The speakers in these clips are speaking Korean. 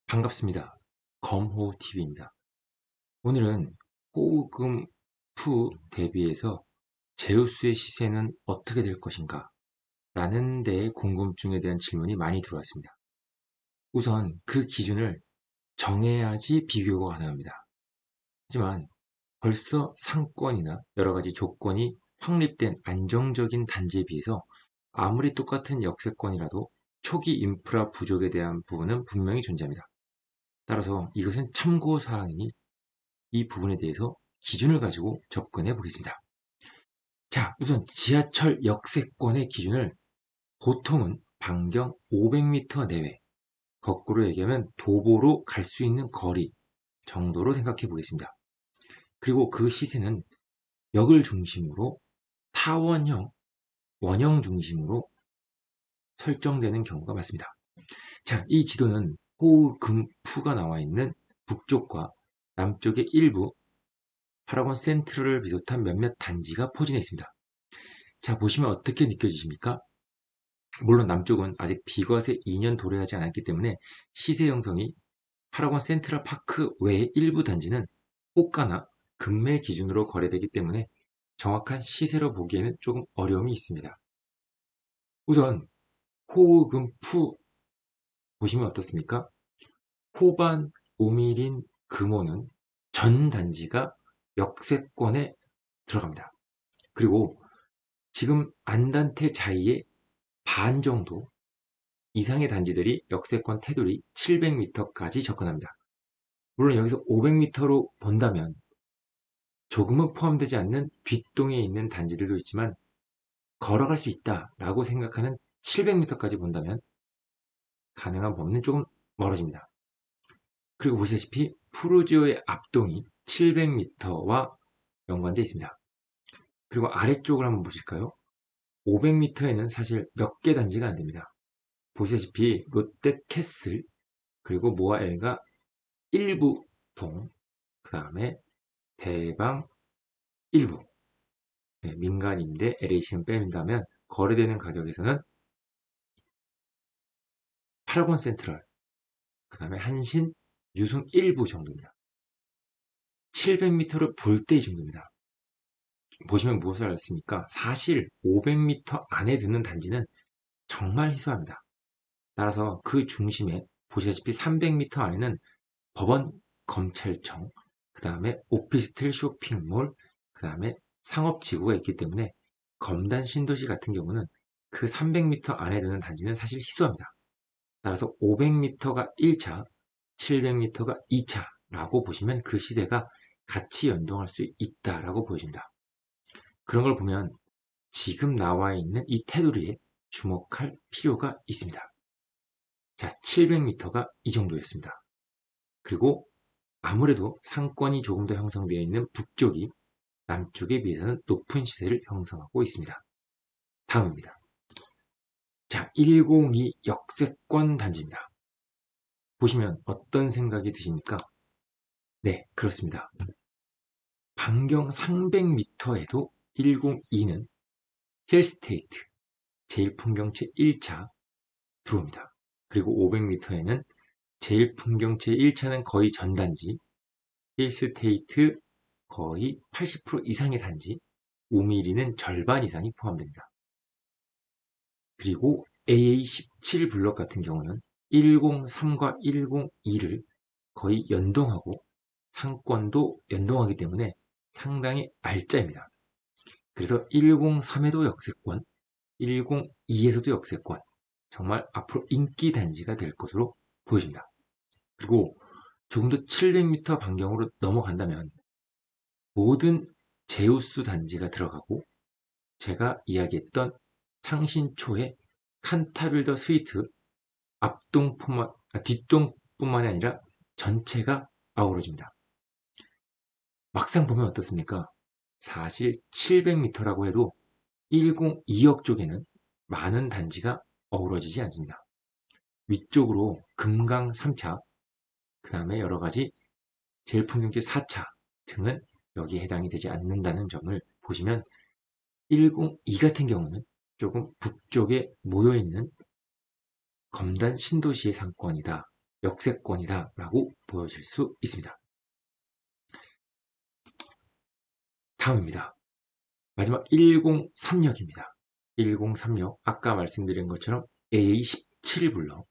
반갑습니다. 검호TV입니다. 오늘은 호금푸 대비해서 제우스의 시세는 어떻게 될 것인가? 라는 데에 궁금증에 대한 질문이 많이 들어왔습니다. 우선 그 기준을 정해야지 비교가 가능합니다. 하지만 벌써 상권이나 여러 가지 조건이 확립된 안정적인 단지에 비해서 아무리 똑같은 역세권이라도 초기 인프라 부족에 대한 부분은 분명히 존재합니다. 따라서 이것은 참고사항이니 이 부분에 대해서 기준을 가지고 접근해 보겠습니다. 자, 우선 지하철 역세권의 기준을 보통은 반경 500m 내외, 거꾸로 얘기하면 도보로 갈 수 있는 거리 정도로 생각해 보겠습니다. 그리고 그 시세는 역을 중심으로 타원형, 원형 중심으로 설정되는 경우가 많습니다. 자, 이 지도는 호금푸가 나와 있는 북쪽과 남쪽의 일부 파라곤 센트럴을 비롯한 몇몇 단지가 포진해 있습니다. 자, 보시면 어떻게 느껴지십니까? 물론 남쪽은 아직 비과세 2년 도래하지 않았기 때문에 시세 형성이 파라곤 센트럴 파크 외의 일부 단지는 호가나 금매 기준으로 거래되기 때문에 정확한 시세로 보기에는 조금 어려움이 있습니다. 우선 호금푸 보시면 어떻습니까? 호반, 오미린, 금호는 전 단지가 역세권에 들어갑니다. 그리고 지금 안단테 자이의 반 정도 이상의 단지들이 역세권 테두리 700m까지 접근합니다. 물론 여기서 500m로 본다면 조금은 포함되지 않는 뒷동에 있는 단지들도 있지만 걸어갈 수 있다라고 생각하는 700m까지 본다면 가능한 범위는 조금 멀어집니다. 그리고 보시다시피 푸르지오의 앞동이 700m와 연관되어 있습니다. 그리고 아래쪽을 한번 보실까요? 500m에는 사실 몇 개 단지가 안 됩니다. 보시다시피 롯데캐슬, 그리고 모아엘가 일부 동, 그 다음에 대방 일부, 민간 임대 LH는 빼민다면 거래되는 가격에서는 파라곤 센트럴, 그 다음에 한신, 유승 일부 정도입니다. 700m를 볼 때 이 정도입니다. 보시면 무엇을 알습니까? 사실 500m 안에 드는 단지는 정말 희소합니다. 따라서 그 중심에 보시다시피 300m 안에는 법원, 검찰청, 그 다음에 오피스텔, 쇼핑몰, 그 다음에 상업지구가 있기 때문에 검단 신도시 같은 경우는 그 300m 안에 드는 단지는 사실 희소합니다. 따라서 500m가 1차, 700m가 2차라고 보시면 그 시세가 같이 연동할 수 있다라고 보여집니다. 그런 걸 보면 지금 나와 있는 이 테두리에 주목할 필요가 있습니다. 자, 700m가 이 정도였습니다. 그리고 아무래도 상권이 조금 더 형성되어 있는 북쪽이 남쪽에 비해서는 높은 시세를 형성하고 있습니다. 다음입니다. 자, 102 역세권 단지입니다. 보시면 어떤 생각이 드십니까? 네, 그렇습니다. 반경 300m에도 102는 힐스테이트, 제일풍경채 1차 들어옵니다. 그리고 500m에는 제일풍경채 1차는 거의 전단지, 힐스테이트 거의 80% 이상의 단지, 5mm는 절반 이상이 포함됩니다. 그리고 AA17 블록 같은 경우는 103과 102를 거의 연동하고 상권도 연동하기 때문에 상당히 알짜입니다. 그래서 103에도 역세권, 102에서도 역세권, 정말 앞으로 인기 단지가 될 것으로 보여집니다. 그리고 조금 더 700m 반경으로 넘어간다면 모든 제우스 단지가 들어가고 제가 이야기했던 창신초의 칸타빌더 스위트 뒷동뿐만이 아니라 전체가 아우러집니다. 막상 보면 어떻습니까? 사실 700m라고 해도 102역 쪽에는 많은 단지가 어우러지지 않습니다. 위쪽으로 금강 3차, 그 다음에 여러가지 제일풍경채 4차 등은 여기에 해당이 되지 않는다는 점을 보시면 102 같은 경우는 조금 북쪽에 모여있는 검단 신도시의 상권이다 역세권이다 라고 보여질 수 있습니다. 다음입니다. 마지막 103역입니다. 103역, 아까 말씀드린 것처럼 AA17블럭,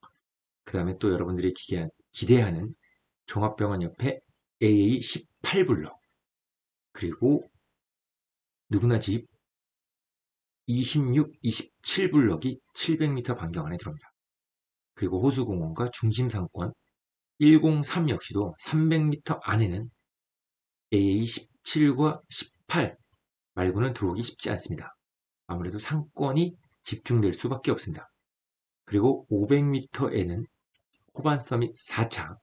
그 다음에 또 여러분들이 기대하는 종합병원 옆에 AA18블럭, 그리고 누구나 집 26, 27블럭이 700m 반경 안에 들어옵니다. 그리고 호수공원과 중심상권 103 역시도 300m 안에는 AA17과 18 말고는 들어오기 쉽지 않습니다. 아무래도 상권이 집중될 수밖에 없습니다. 그리고 500m에는 호반 서밋 4차,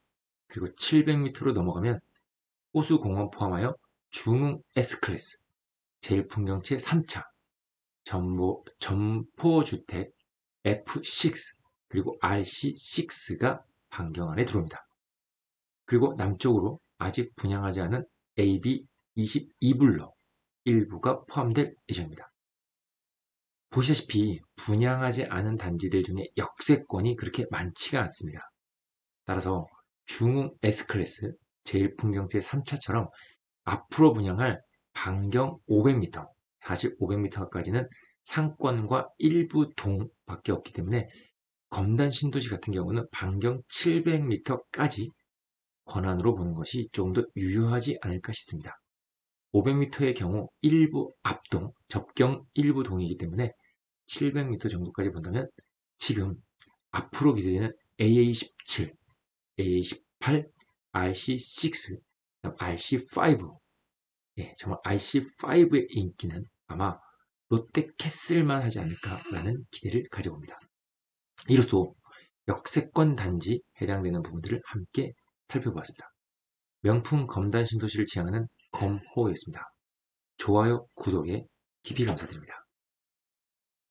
그리고 700m로 넘어가면 호수공원 포함하여 중흥 S클래스, 제일풍경채 3차, 점포주택 F6, 그리고 RC6가 반경 안에 들어옵니다. 그리고 남쪽으로 아직 분양하지 않은 AB 22블럭 일부가 포함될 예정입니다. 보시다시피 분양하지 않은 단지들 중에 역세권이 그렇게 많지가 않습니다. 따라서 중흥 S클래스, 제일풍경채 3차처럼 앞으로 분양할 반경 500m, 사실 500m까지는 상권과 일부 동밖에 없기 때문에 검단 신도시 같은 경우는 반경 700m까지 권한으로 보는 것이 조금 더 유효하지 않을까 싶습니다. 500m의 경우 일부 앞동, 접경 일부 동이기 때문에 700m 정도까지 본다면 지금 앞으로 기대되는 AA17, AA18, RC6, RC5, 정말 RC5의 인기는 아마 롯데캐슬만 하지 않을까라는 기대를 가져봅니다. 이로써 역세권 단지 해당되는 부분들을 함께 살펴보았습니다. 명품 검단 신도시를 지향하는 검호였습니다. 좋아요, 구독에 깊이 감사드립니다.